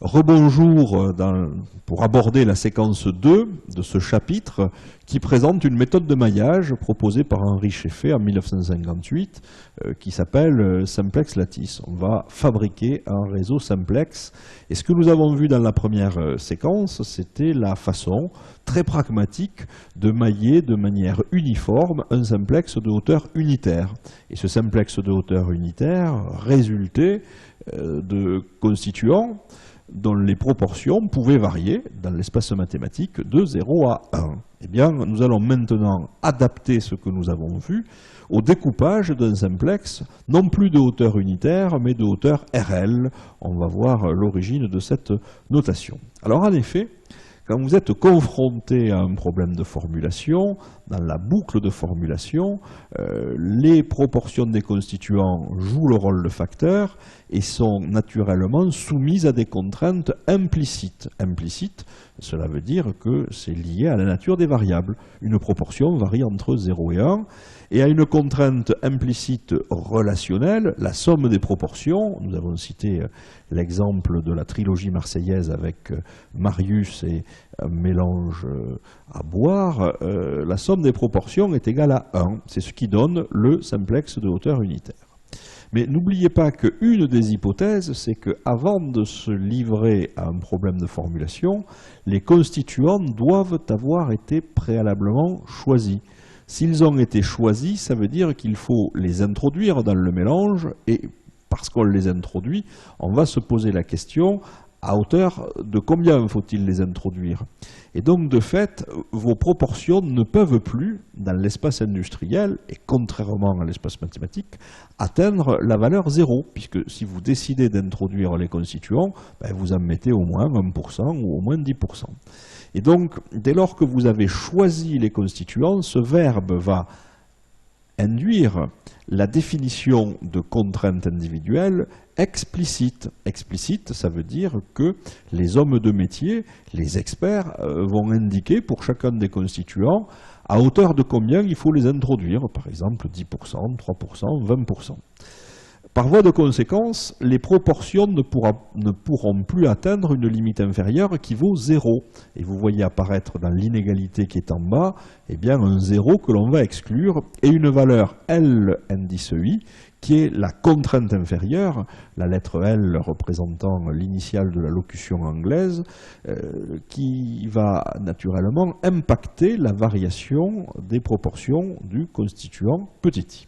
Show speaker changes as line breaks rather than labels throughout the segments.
Rebonjour pour aborder la séquence 2 de ce chapitre qui présente une méthode de maillage proposée par Henri Scheffé en 1958 qui s'appelle Simplex Lattice. On va fabriquer un réseau simplex et ce que nous avons vu dans la première séquence, c'était la façon très pragmatique de mailler de manière uniforme un simplex de hauteur unitaire. Et ce simplex de hauteur unitaire résultait de constituants dont les proportions pouvaient varier dans l'espace mathématique de 0 à 1. Eh bien, nous allons maintenant adapter ce que nous avons vu au découpage d'un simplex, non plus de hauteur unitaire, mais de hauteur RL. On va voir l'origine de cette notation. Alors, en effet, quand vous êtes confronté à un problème de formulation, dans la boucle de formulation, les proportions des constituants jouent le rôle de facteur et sont naturellement soumises à des contraintes implicites. Implicites, cela veut dire que c'est lié à la nature des variables. Une proportion varie entre 0 et 1, et à une contrainte implicite relationnelle, la somme des proportions, nous avons cité l'exemple de la trilogie marseillaise avec Marius et un mélange à boire, la somme des proportions est égale à 1. C'est ce qui donne le simplex de hauteur unitaire. Mais n'oubliez pas qu'une des hypothèses, c'est qu'avant de se livrer à un problème de formulation, les constituants doivent avoir été préalablement choisis. S'ils ont été choisis, ça veut dire qu'il faut les introduire dans le mélange, et parce qu'on les introduit, on va se poser la question à hauteur de combien faut-il les introduire. Et donc, de fait, vos proportions ne peuvent plus, dans l'espace industriel, et contrairement à l'espace mathématique, atteindre la valeur 0, puisque si vous décidez d'introduire les constituants, ben, vous en mettez au moins 1% ou au moins 10%. Et donc, dès lors que vous avez choisi les constituants, ce verbe va induire la définition de contraintes individuelles explicite. Explicite, ça veut dire que les hommes de métier, les experts, vont indiquer pour chacun des constituants à hauteur de combien il faut les introduire, par exemple 10%, 3%, 20%. Par voie de conséquence, les proportions ne pourront plus atteindre une limite inférieure qui vaut 0. Et vous voyez apparaître dans l'inégalité qui est en bas, eh bien un 0 que l'on va exclure, et une valeur L indice I, qui est la contrainte inférieure, la lettre L représentant l'initiale de la locution anglaise, qui va naturellement impacter la variation des proportions du constituant petit i.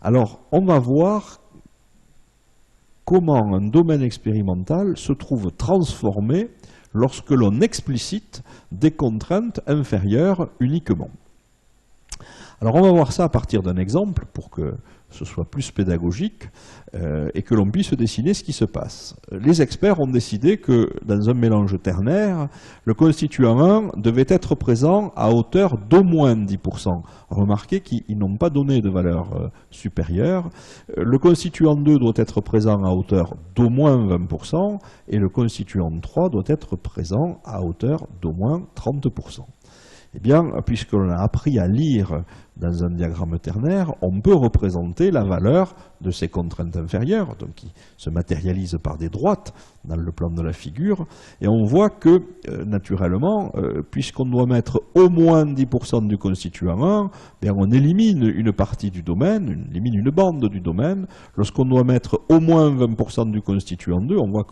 Alors, on va voir comment un domaine expérimental se trouve transformé lorsque l'on explicite des contraintes inférieures uniquement. Alors on va voir ça à partir d'un exemple pour que ce soit plus pédagogique et que l'on puisse dessiner ce qui se passe. Les experts ont décidé que dans un mélange ternaire, le constituant 1 devait être présent à hauteur d'au moins 10%. Remarquez qu'ils n'ont pas donné de valeur supérieure. Le constituant 2 doit être présent à hauteur d'au moins 20% et le constituant 3 doit être présent à hauteur d'au moins 30%. Eh bien, puisque l'on a appris à lire dans un diagramme ternaire, on peut représenter la valeur de ces contraintes inférieures, donc qui se matérialisent par des droites dans le plan de la figure, et on voit que, naturellement, puisqu'on doit mettre au moins 10% du constituant 1, bien on élimine une partie du domaine, on élimine une bande du domaine. Lorsqu'on doit mettre au moins 20% du constituant 2, on voit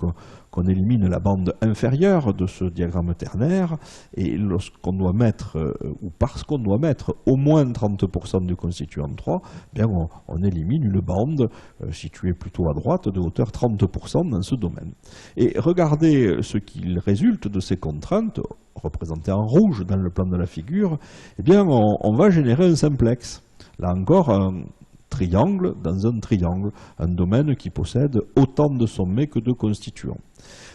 qu'on élimine la bande inférieure de ce diagramme ternaire, et lorsqu'on doit mettre, ou parce qu'on doit mettre au moins 30% du constituant 3, bien on élimine une bande située plutôt à droite de hauteur 30% dans ce domaine. Et regardez ce qu'il résulte de ces contraintes, représentées en rouge dans le plan de la figure, eh bien on va générer un simplex. Là encore, un triangle dans un triangle, un domaine qui possède autant de sommets que de constituants.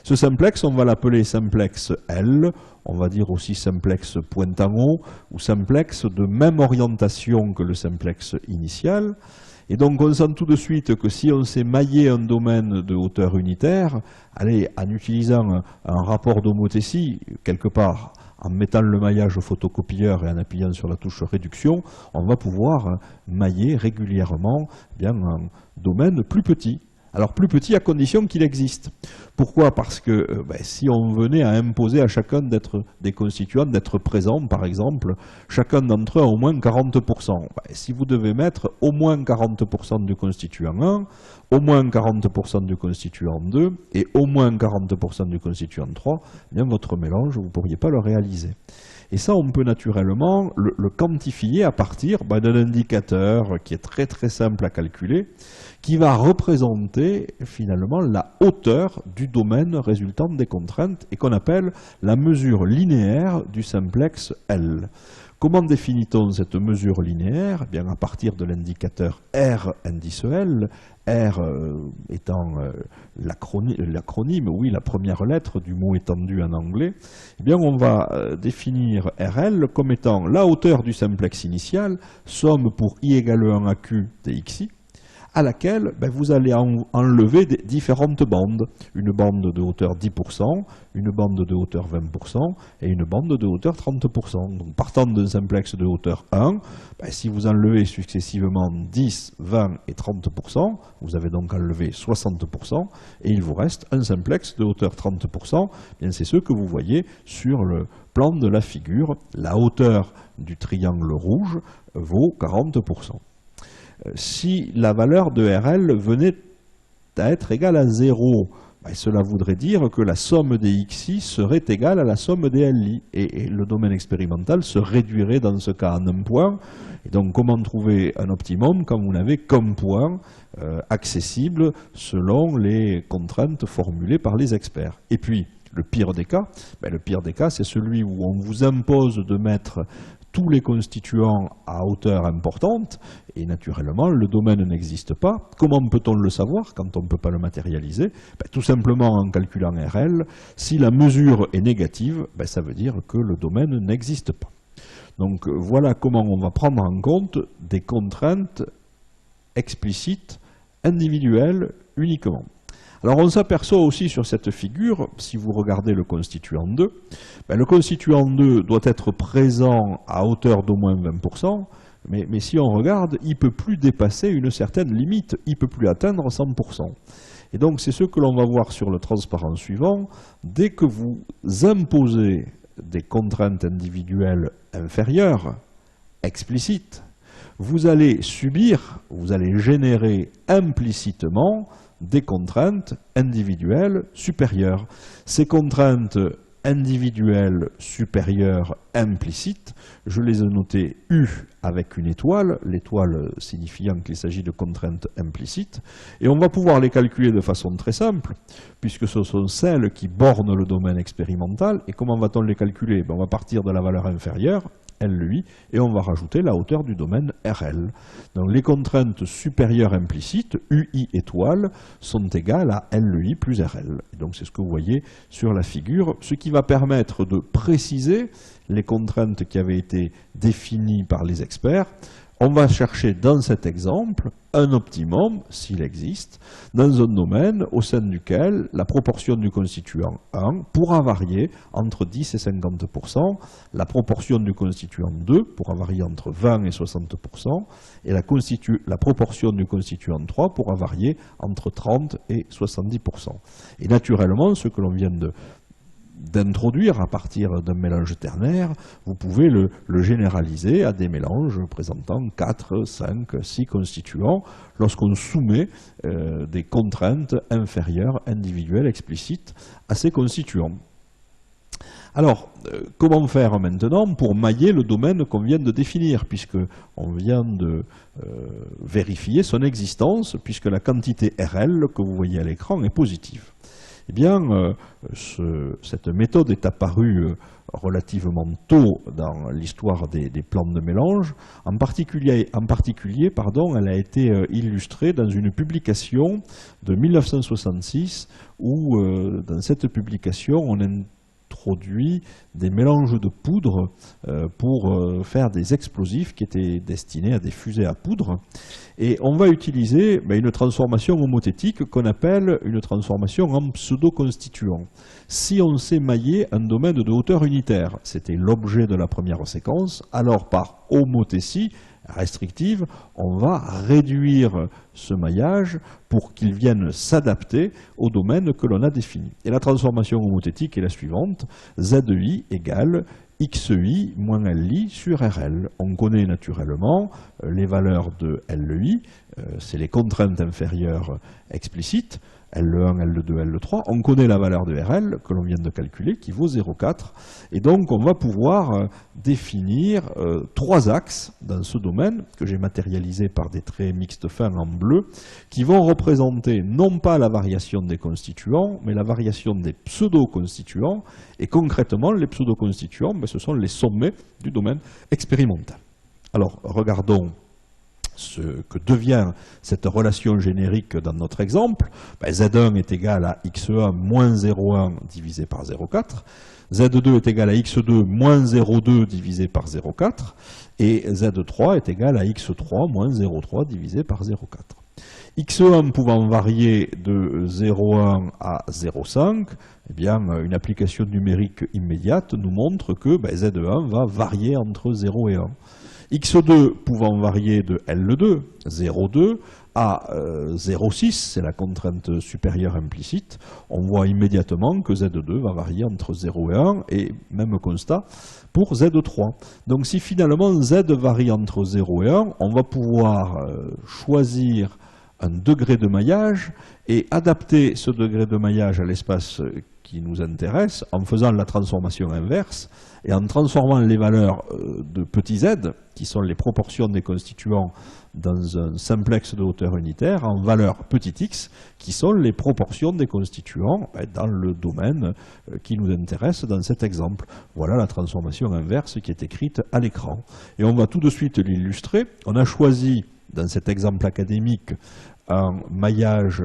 Ce simplex, on va l'appeler simplex L, on va dire aussi simplex point en haut, ou simplex de même orientation que le simplex initial. Et donc on sent tout de suite que si on sait mailler un domaine de hauteur unitaire, allez, en utilisant un rapport d'homothétie, quelque part, en mettant le maillage au photocopieur et en appuyant sur la touche réduction, on va pouvoir mailler régulièrement bien un domaine plus petit. Alors plus petit à condition qu'il existe. Pourquoi? Parce que si on venait à imposer à chacun des constituants d'être présents, par exemple, chacun d'entre eux a au moins 40%. Si vous devez mettre au moins 40% du constituant 1, au moins 40% du constituant 2 et au moins 40% du constituant 3, bien votre mélange, vous ne pourriez pas le réaliser. Et ça, on peut naturellement le quantifier à partir d'un indicateur qui est très très simple à calculer, qui va représenter finalement la hauteur du domaine résultant des contraintes et qu'on appelle la mesure linéaire du simplex L. Comment définit-on cette mesure linéaire? Eh bien, à partir de l'indicateur R indice L, R étant l'acronyme, oui, la première lettre du mot étendu en anglais, eh bien, on va définir RL comme étant la hauteur du simplex initial, somme pour i égale 1 à q dxi, à laquelle vous allez enlever différentes bandes. Une bande de hauteur 10%, une bande de hauteur 20% et une bande de hauteur 30%. Donc, partant d'un simplex de hauteur 1, si vous enlevez successivement 10, 20 et 30%, vous avez donc enlevé 60% et il vous reste un simplex de hauteur 30%. Bien, c'est ce que vous voyez sur le plan de la figure. La hauteur du triangle rouge vaut 40%. Si la valeur de RL venait à être égale à 0, cela voudrait dire que la somme des xi serait égale à la somme des li. Et le domaine expérimental se réduirait dans ce cas en un point. Et donc comment trouver un optimum quand vous n'avez qu'un point accessible selon les contraintes formulées par les experts. Et puis, le pire des cas, c'est celui où on vous impose de mettre tous les constituants à hauteur importante, et naturellement, le domaine n'existe pas. Comment peut-on le savoir quand on ne peut pas le matérialiser? Tout simplement en calculant RL. Si la mesure est négative, ça veut dire que le domaine n'existe pas. Donc voilà comment on va prendre en compte des contraintes explicites, individuelles uniquement. Alors on s'aperçoit aussi sur cette figure, si vous regardez le constituant 2, le constituant 2 doit être présent à hauteur d'au moins 20%, mais si on regarde, il ne peut plus dépasser une certaine limite, il ne peut plus atteindre 100%. Et donc c'est ce que l'on va voir sur le transparent suivant. Dès que vous imposez des contraintes individuelles inférieures, explicites, vous allez subir, vous allez générer implicitement des contraintes individuelles supérieures. Ces contraintes individuelles supérieures implicites, je les ai notées U avec une étoile, l'étoile signifiant qu'il s'agit de contraintes implicites, et on va pouvoir les calculer de façon très simple, puisque ce sont celles qui bornent le domaine expérimental. Et comment va-t-on les calculer? On va partir de la valeur inférieure, LI, et on va rajouter la hauteur du domaine RL. Donc les contraintes supérieures implicites, UI étoile, sont égales à LI plus RL. Et donc c'est ce que vous voyez sur la figure, ce qui va permettre de préciser les contraintes qui avaient été définies par les experts. On va chercher dans cet exemple un optimum, s'il existe, dans un domaine au sein duquel la proportion du constituant 1 pourra varier entre 10 et 50%, la proportion du constituant 2 pourra varier entre 20 et 60%, et la proportion du constituant 3 pourra varier entre 30 et 70%. Et naturellement, ce que l'on vient d'introduire à partir d'un mélange ternaire, vous pouvez le généraliser à des mélanges présentant 4, 5, 6 constituants lorsqu'on soumet des contraintes inférieures, individuelles, explicites à ces constituants. Alors, comment faire maintenant pour mailler le domaine qu'on vient de définir, puisqu'on vient de vérifier son existence, puisque la quantité RL que vous voyez à l'écran est positive? Eh bien, cette méthode est apparue relativement tôt dans l'histoire des plans de mélange. En particulier, elle a été illustrée dans une publication de 1966 où, dans cette publication, on introduit des mélanges de poudre pour faire des explosifs qui étaient destinés à des fusées à poudre. Et on va utiliser une transformation homothétique qu'on appelle une transformation en pseudo-constituant. Si on sait mailler un domaine de hauteur unitaire, c'était l'objet de la première séquence, alors par homothétie, restrictive, on va réduire ce maillage pour qu'il vienne s'adapter au domaine que l'on a défini. Et la transformation homothétique est la suivante, ZI égale XI moins LI sur RL. On connaît naturellement les valeurs de LI, c'est les contraintes inférieures explicites, L1, L2, L3. On connaît la valeur de RL que l'on vient de calculer, qui vaut 0,4. Et donc on va pouvoir définir trois axes dans ce domaine, que j'ai matérialisé par des traits mixtes fins en bleu, qui vont représenter non pas la variation des constituants, mais la variation des pseudo-constituants. Et concrètement, les pseudo-constituants, ce sont les sommets du domaine expérimental. Alors, regardons ce que devient cette relation générique dans notre exemple. Z1 est égal à x1 moins 0,1 divisé par 0,4. Z2 est égal à x2 moins 0,2 divisé par 0,4. Et Z3 est égal à x3 moins 0,3 divisé par 0,4. x1 pouvant varier de 0,1 à 0,5, eh bien, une application numérique immédiate nous montre que Z1 va varier entre 0 et 1. x2 pouvant varier de L2, 0,2, à 0,6, c'est la contrainte supérieure implicite, on voit immédiatement que Z2 va varier entre 0 et 1, et même constat pour Z3. Donc si finalement Z varie entre 0 et 1, on va pouvoir choisir un degré de maillage et adapter ce degré de maillage à l'espace qui nous intéresse en faisant la transformation inverse et en transformant les valeurs de petit z, qui sont les proportions des constituants dans un simplex de hauteur unitaire, en valeurs petit x, qui sont les proportions des constituants dans le domaine qui nous intéresse dans cet exemple. Voilà la transformation inverse qui est écrite à l'écran. Et on va tout de suite l'illustrer. On a choisi, dans cet exemple académique, un maillage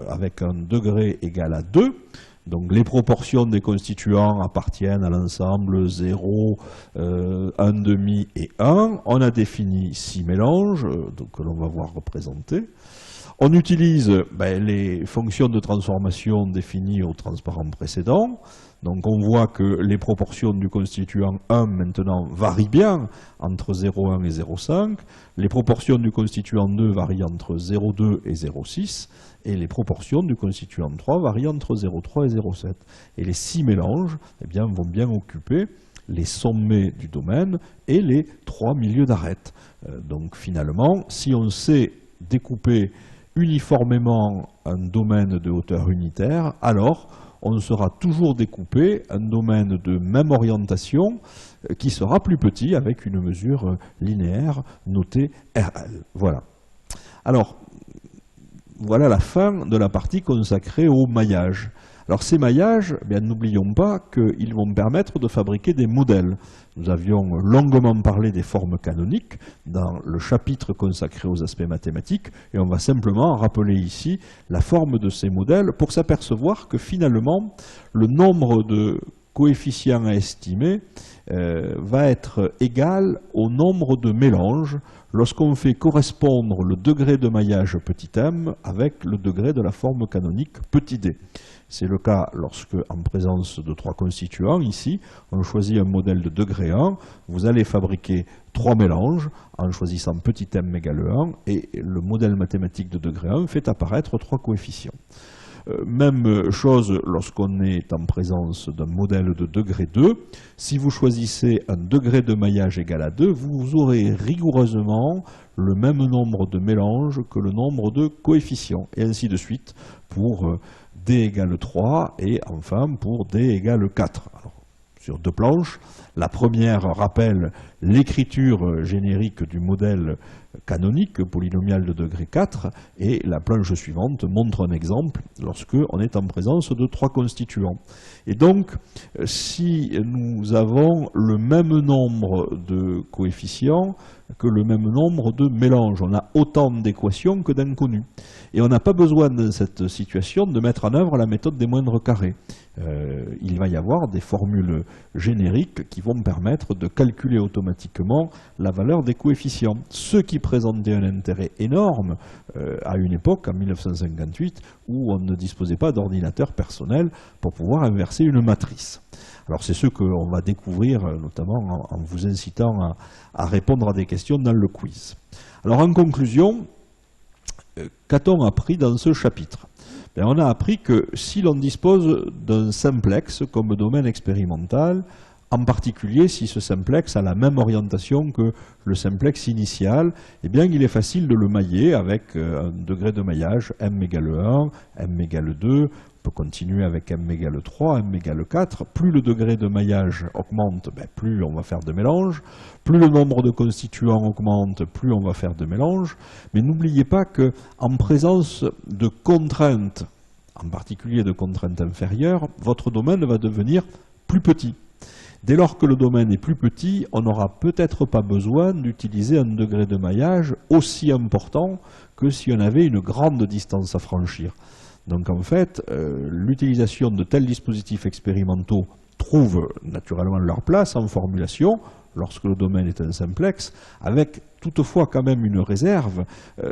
avec un degré égal à 2. Donc les proportions des constituants appartiennent à l'ensemble 0, 1,5 et 1. On a défini 6 mélanges, que l'on va voir représentés. On utilise les fonctions de transformation définies au transparent précédent. Donc on voit que les proportions du constituant 1 maintenant varient bien entre 0,1 et 0,5. Les proportions du constituant 2 varient entre 0,2 et 0,6. Et les proportions du constituant 3 varient entre 0,3 et 0,7. Et les 6 mélanges vont bien occuper les sommets du domaine et les 3 milieux d'arête. Donc finalement, si on sait découper uniformément un domaine de hauteur unitaire, alors on sera toujours découpé un domaine de même orientation qui sera plus petit avec une mesure linéaire notée RL. Voilà. Alors, voilà la fin de la partie consacrée au maillage. Alors ces maillages, n'oublions pas qu'ils vont permettre de fabriquer des modèles. Nous avions longuement parlé des formes canoniques dans le chapitre consacré aux aspects mathématiques, et on va simplement rappeler ici la forme de ces modèles pour s'apercevoir que finalement, le nombre de coefficients à estimer va être égal au nombre de mélanges lorsqu'on fait correspondre le degré de maillage petit m avec le degré de la forme canonique petit d. C'est le cas lorsque, en présence de 3 constituants, ici, on choisit un modèle de degré 1, vous allez fabriquer 3 mélanges en choisissant petit m égale 1, et le modèle mathématique de degré 1 fait apparaître 3 coefficients. Même chose lorsqu'on est en présence d'un modèle de degré 2. Si vous choisissez un degré de maillage égal à 2, vous aurez rigoureusement le même nombre de mélanges que le nombre de coefficients, et ainsi de suite pour d égale 3 et enfin pour d égale 4. Alors, sur 2 planches, la première rappelle l'écriture générique du modèle canonique polynomial de degré 4 et la planche suivante montre un exemple lorsque on est en présence de 3 constituants. Et donc, si nous avons le même nombre de coefficients que le même nombre de mélanges, on a autant d'équations que d'inconnus. Et on n'a pas besoin dans cette situation de mettre en œuvre la méthode des moindres carrés. il va y avoir des formules génériques qui vont permettre de calculer automatiquement la valeur des coefficients. Ce qui présentait un intérêt énorme à une époque, en 1958, où on ne disposait pas d'ordinateur personnel pour pouvoir inverser une matrice. Alors c'est ce qu'on va découvrir, notamment en vous incitant à répondre à des questions dans le quiz. Alors en conclusion, qu'a-t-on appris dans ce chapitre ? Bien, on a appris que si l'on dispose d'un simplex comme domaine expérimental, en particulier si ce simplex a la même orientation que le simplex initial, eh bien il est facile de le mailler avec un degré de maillage m égale 1, m égale 2, on peut continuer avec m égale 3, m égale 4. Plus le degré de maillage augmente, plus on va faire de mélanges. Plus le nombre de constituants augmente, plus on va faire de mélanges. Mais n'oubliez pas qu'en présence de contraintes, en particulier de contraintes inférieures, votre domaine va devenir plus petit. Dès lors que le domaine est plus petit, on n'aura peut-être pas besoin d'utiliser un degré de maillage aussi important que si on avait une grande distance à franchir. Donc en fait, l'utilisation de tels dispositifs expérimentaux trouve naturellement leur place en formulation, lorsque le domaine est un simplex, avec toutefois quand même une réserve,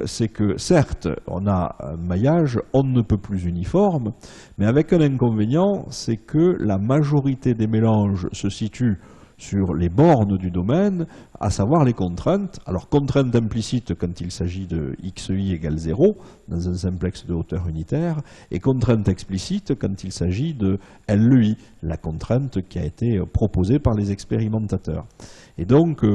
c'est que certes, on a un maillage on ne peut plus uniforme, mais avec un inconvénient, c'est que la majorité des mélanges se situe sur les bornes du domaine, à savoir les contraintes. Alors contrainte implicite quand il s'agit de xi égale 0, dans un simplex de hauteur unitaire, et contrainte explicite quand il s'agit de LEI, la contrainte qui a été proposée par les expérimentateurs. Et donc,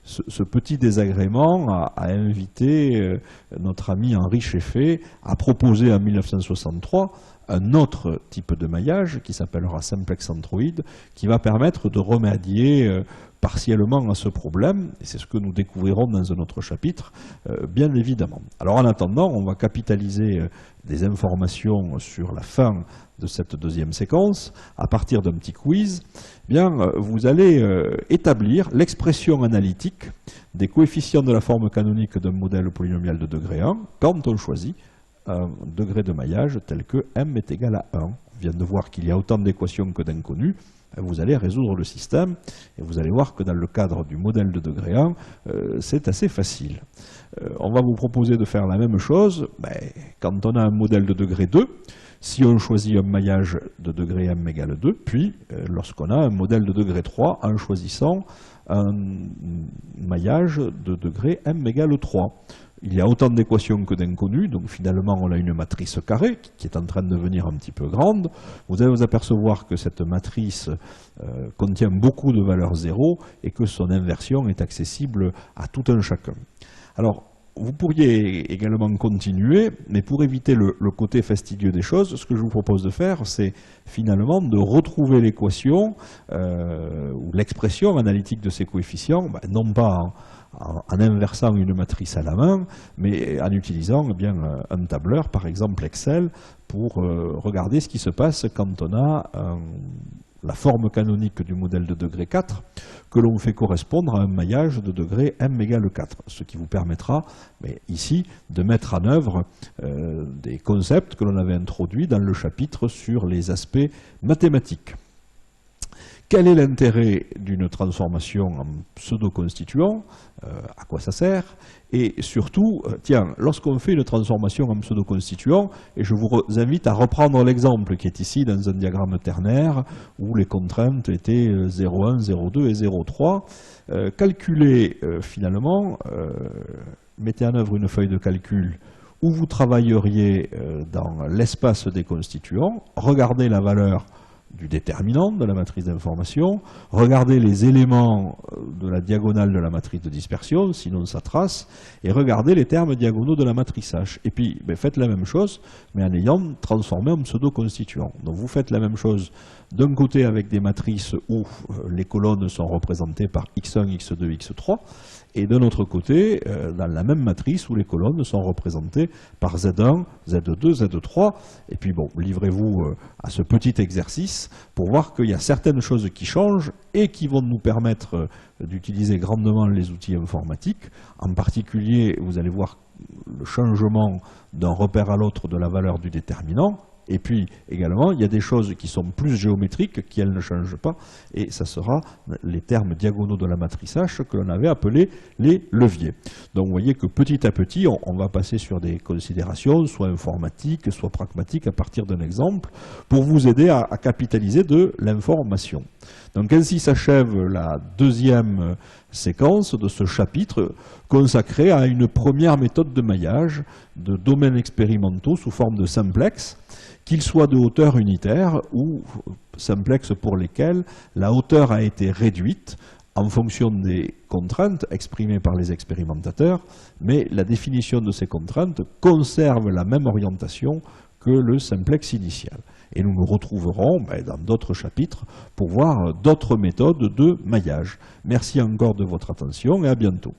ce petit désagrément a invité notre ami Henri Scheffé à proposer en 1963 un autre type de maillage qui s'appellera simplex centroïde, qui va permettre de remédier partiellement à ce problème, et c'est ce que nous découvrirons dans un autre chapitre, bien évidemment. Alors en attendant, on va capitaliser des informations sur la fin de cette deuxième séquence, à partir d'un petit quiz. Bien, vous allez établir l'expression analytique des coefficients de la forme canonique d'un modèle polynomial de degré 1 quand on choisit un degré de maillage tel que m est égal à 1. On vient de voir qu'il y a autant d'équations que d'inconnues. Vous allez résoudre le système et vous allez voir que dans le cadre du modèle de degré 1, c'est assez facile. On va vous proposer de faire la même chose quand on a un modèle de degré 2, si on choisit un maillage de degré m égale 2, puis lorsqu'on a un modèle de degré 3 en choisissant un maillage de degré m égale 3. Il y a autant d'équations que d'inconnues, donc finalement on a une matrice carrée qui est en train de devenir un petit peu grande. Vous allez vous apercevoir que cette matrice contient beaucoup de valeurs 0 et que son inversion est accessible à tout un chacun. Alors, vous pourriez également continuer, mais pour éviter le côté fastidieux des choses, ce que je vous propose de faire, c'est finalement de retrouver l'équation ou l'expression analytique de ces coefficients, non pas en inversant une matrice à la main, mais en utilisant un tableur, par exemple Excel, pour regarder ce qui se passe quand on a la forme canonique du modèle de degré 4 que l'on fait correspondre à un maillage de degré m égale 4, ce qui vous permettra ici de mettre en œuvre des concepts que l'on avait introduits dans le chapitre sur les aspects mathématiques. Quel est l'intérêt d'une transformation en pseudo-constituant? À quoi ça sert? Et surtout, lorsqu'on fait une transformation en pseudo-constituant, et je vous invite à reprendre l'exemple qui est ici dans un diagramme ternaire, où les contraintes étaient 0,1, 0,2 et 0,3, calculez finalement, mettez en œuvre une feuille de calcul où vous travailleriez dans l'espace des constituants, regardez la valeur du déterminant de la matrice d'information, regardez les éléments de la diagonale de la matrice de dispersion, sinon ça trace, et regardez les termes diagonaux de la matrice H. Et puis faites la même chose, mais en ayant transformé en pseudo-constituant. Donc vous faites la même chose d'un côté avec des matrices où les colonnes sont représentées par x1, x2, x3, et d'un autre côté, dans la même matrice où les colonnes sont représentées par Z1, Z2, Z3. Et puis livrez-vous à ce petit exercice pour voir qu'il y a certaines choses qui changent et qui vont nous permettre d'utiliser grandement les outils informatiques. En particulier, vous allez voir le changement d'un repère à l'autre de la valeur du déterminant, Et puis également, il y a des choses qui sont plus géométriques, qui elles ne changent pas, et ça sera les termes diagonaux de la matrice H que l'on avait appelés les leviers. Donc vous voyez que petit à petit, on va passer sur des considérations, soit informatiques, soit pragmatiques, à partir d'un exemple, pour vous aider à capitaliser de l'information. Donc ainsi s'achève la deuxième séquence de ce chapitre consacré à une première méthode de maillage de domaines expérimentaux sous forme de simplex, qu'ils soient de hauteur unitaire ou simplex pour lesquels la hauteur a été réduite en fonction des contraintes exprimées par les expérimentateurs, mais la définition de ces contraintes conserve la même orientation que le simplex initial. Et nous nous retrouverons dans d'autres chapitres pour voir d'autres méthodes de maillage. Merci encore de votre attention et à bientôt.